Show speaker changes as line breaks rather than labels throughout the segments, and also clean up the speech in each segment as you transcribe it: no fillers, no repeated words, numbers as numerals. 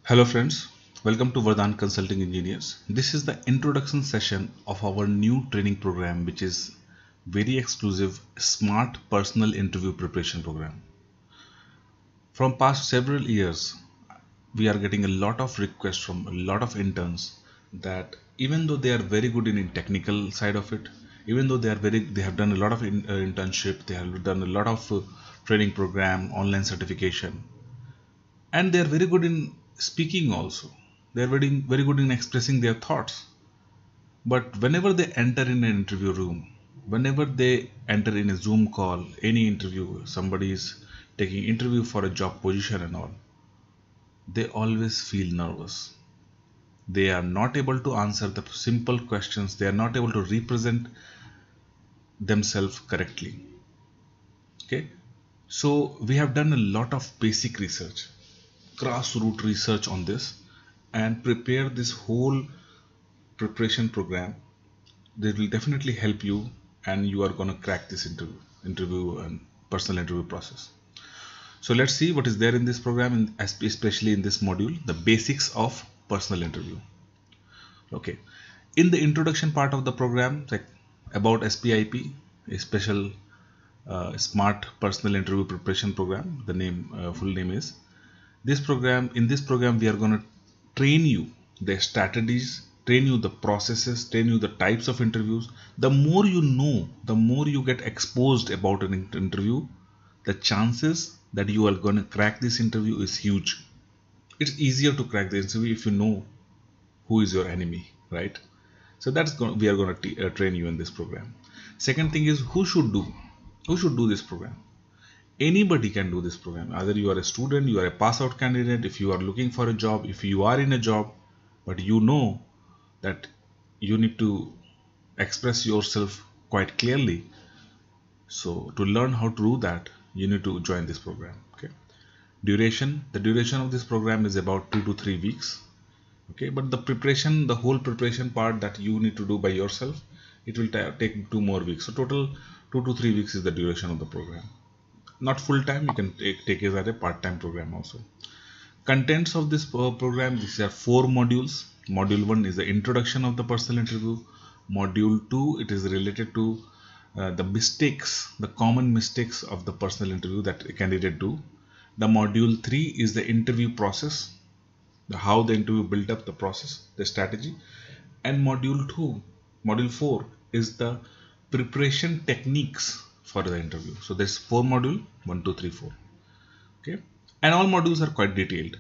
Hello friends, welcome to Vardhan Consulting Engineers. This is the introduction session of our new training program, which is very exclusive Smart Personal Interview Preparation Program. From past several years, we are getting a lot of requests from a lot of interns that even though they are very good in technical side of it, even though they have done a lot of internship, they have done a lot of training program, online certification, and they are very good in speaking also. They are very good in expressing their thoughts. But whenever they enter in an interview room, whenever they enter in a Zoom call, any interview, somebody is taking interview for a job position and all, they always feel nervous. They are not able to answer the simple questions. They are not able to represent themselves correctly. Okay. So we have done a lot of basic research, grassroots research on this, and prepare this whole preparation program. They will definitely help you, and you are going to crack this interview and personal interview process. So let's see what is there in this program, especially in this module, the basics of personal interview. Okay, in the introduction part of the program, like about SPIP, a special smart personal interview preparation program, the full name is. In this program we are going to train you the strategies, train you the processes, train you the types of interviews. The more you know, the more you get exposed about an interview, the chances that you are going to crack this interview is huge. It's easier to crack the interview if you know who is your enemy, right? So we are going to train you in this program. Second thing is who should do this program. Anybody can do this program. Either you are a student, you are a pass out candidate, if you are looking for a job, if you are in a job, but you know that you need to express yourself quite clearly. So to learn how to do that, you need to join this program. Okay. The duration of this program is about 2 to 3 weeks. Okay, but the whole preparation part that you need to do by yourself, it will take 2 more weeks. So total 2 to 3 weeks is the duration of the program. Not full time, you can take it as a part-time program also. Contents of this program, these are 4 modules. Module 1 is the introduction of the personal interview. Module 2, it is related to the common mistakes of the personal interview that a candidate do. The module 3 is the interview process, how the interview built up, the process, the strategy. And module 4 is the preparation techniques for the interview. So there's 4 module, 1, 2, 3, 4. Okay, and all modules are quite detailed.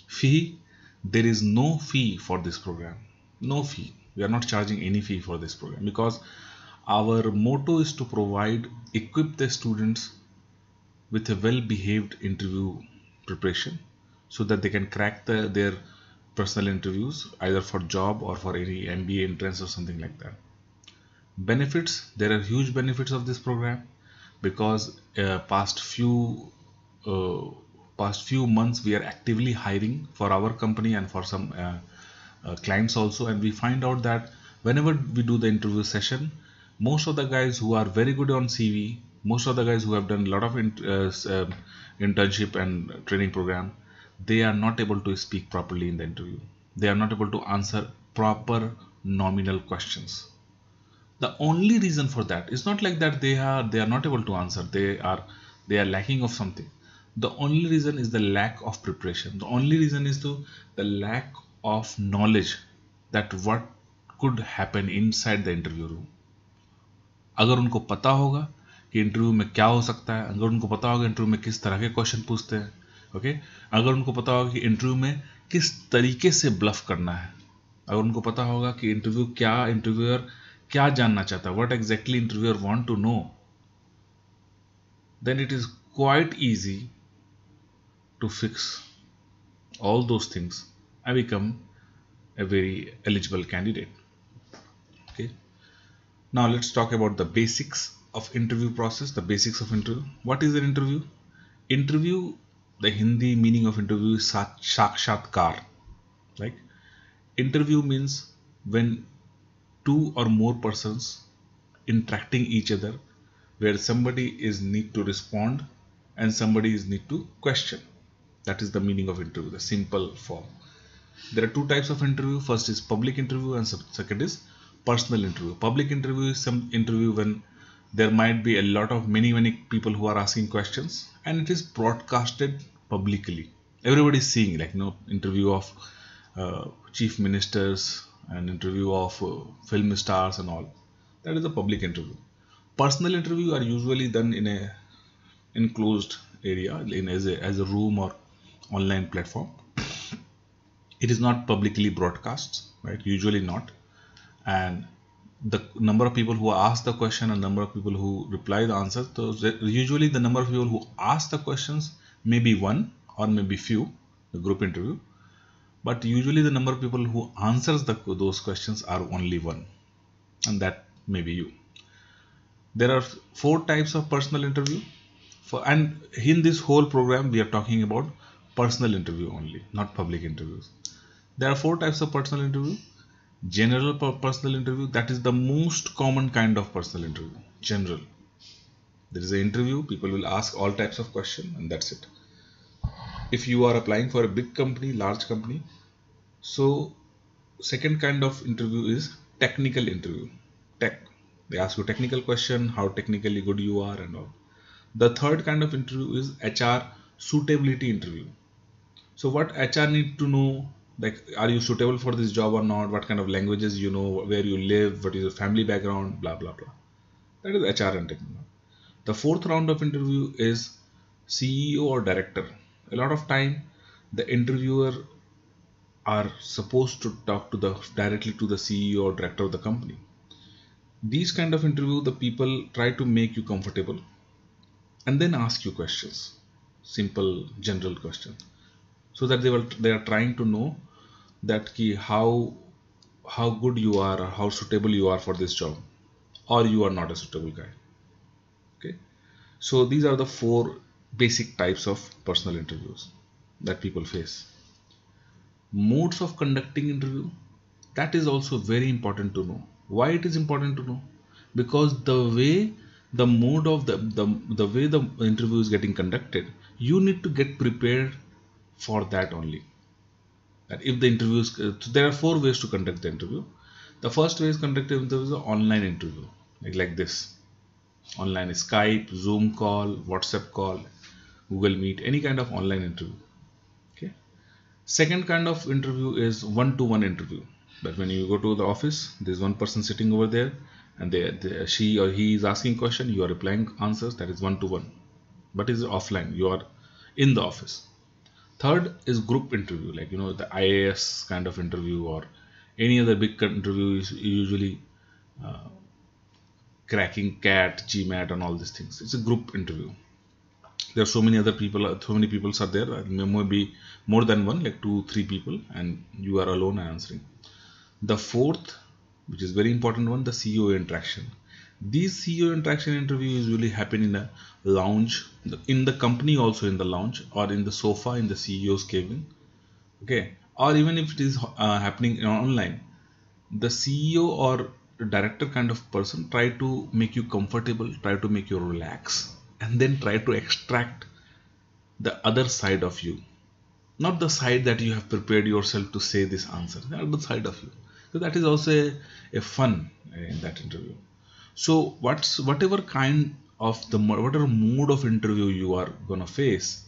Fee, there is no fee for this program. No fee. We are not charging any fee for this program because our motto is to equip the students with a well-behaved interview preparation so that they can crack their personal interviews either for job or for any MBA entrance or something like that. Benefits, there are huge benefits of this program because past few months we are actively hiring for our company and for some clients also, and we find out that whenever we do the interview session, most of the guys who are very good on CV, most of the guys who have done a lot of internship and training program, they are not able to speak properly in the interview. They are not able to answer proper nominal questions. The only reason for that is not like that they are not able to answer, they are lacking of something. The only reason is the lack of preparation. The only reason is the lack of knowledge that what could happen inside the interview room. अगर उनको पता होगा कि interview में क्या हो सकता है, अगर उनको पता होगा इंटरव्यू में किस तरह के क्वेश्चन पूछते हैं, ओके, अगर उनको पता होगा कि इंटरव्यू में किस तरीके से ब्लफ करना है, अगर उनको पता होगा कि इंटरव्यूअर क्या जानना चाहता है, what exactly interviewer want to know, then it is quite easy to fix all those things and become a very eligible candidate. Okay. Now let's talk about the basics of interview process, the basics of interview. What is an interview? Interview, the Hindi meaning of interview is sakshatkar. Like interview means when 2 or more persons interacting each other, where somebody is need to respond and somebody is need to question. That is the meaning of interview, the simple form. There are two types of interview. First is public interview and second is personal interview. Public interview is some interview when there might be a lot of many people who are asking questions and it is broadcasted publicly. Everybody is seeing, like, interview of chief ministers and interview of film stars and all. That is a public interview. Personal interview are usually done in a enclosed area, as a room or online platform. It is not publicly broadcast, right? Usually not. And the number of people who ask the question and number of people who reply the answers, so usually the number of people who ask the questions may be one or maybe few, the group interview, but usually the number of people who answers those questions are only one, and that may be you. There are 4 types of personal interview, and in this whole program we are talking about personal interview only, not public interviews. There are 4 types of personal interview. General personal interview, that is the most common kind of personal interview. General. There is an interview, people will ask all types of questions and that's it. If you are applying for a big company, large company, so second kind of interview is technical interview. They ask you technical question, how technically good you are and all. The third kind of interview is HR suitability interview. So what HR need to know, like, are you suitable for this job or not, what kind of languages you know, where you live, what is your family background, blah blah blah. That is HR and technical. The fourth round of interview is CEO or director. A lot of time the interviewer are supposed to talk to directly to the CEO or director of the company. These kind of interview, the people try to make you comfortable and then ask you questions, simple general questions, so that they are trying to know that how good you are or how suitable you are for this job, or you are not a suitable guy. Okay, so these are the 4 basic types of personal interviews that people face. Modes of conducting interview, that is also very important to know. Why it is important to know? Because the way the mode of the way the interview is getting conducted, you need to get prepared for that only. That if the interview is, so there are 4 ways to conduct the interview. The first way is conducting interview is an online interview, like this. Online is Skype, Zoom call, WhatsApp call, Google Meet, any kind of online interview. Okay. Second kind of interview is one-to-one interview. But when you go to the office, there is one person sitting over there, and she or he is asking question, you are replying answers. That is one-to-one, but it is offline. You are in the office. Third is group interview, like the IAS kind of interview or any other big interview is usually cracking CAT, GMAT, and all these things. It's a group interview. There are so many other people, so many people are there. There may be more than one, like 2-3 people, and you are alone answering. The fourth, which is very important one, the CEO interaction. These CEO interaction interviews usually happen in a lounge, in the company also in the lounge, or in the sofa in the CEO's cabin. Okay, or even if it is happening online, the CEO or director kind of person try to make you comfortable, try to make you relax, and then try to extract the other side of you, not the side that you have prepared yourself to say this answer, the other side of you. So that is also a fun in that interview. So whatever kind of whatever mode of interview you are gonna face,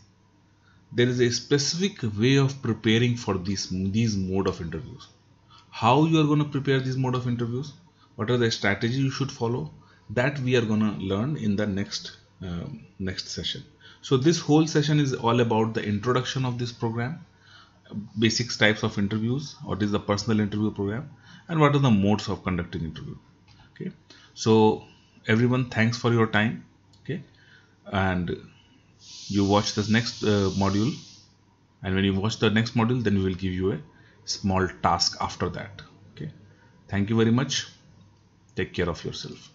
there is a specific way of preparing for these mode of interviews. How you are going to prepare these mode of interviews, what are the strategies you should follow, that we are going to learn in the next session. So this whole session is all about the introduction of this program, basic types of interviews, what is the personal interview program, and what are the modes of conducting interview. Okay, so everyone, thanks for your time. Okay, and you watch this next module, and when you watch the next module, then we will give you a small task after that. Okay, thank you very much. Take care of yourself.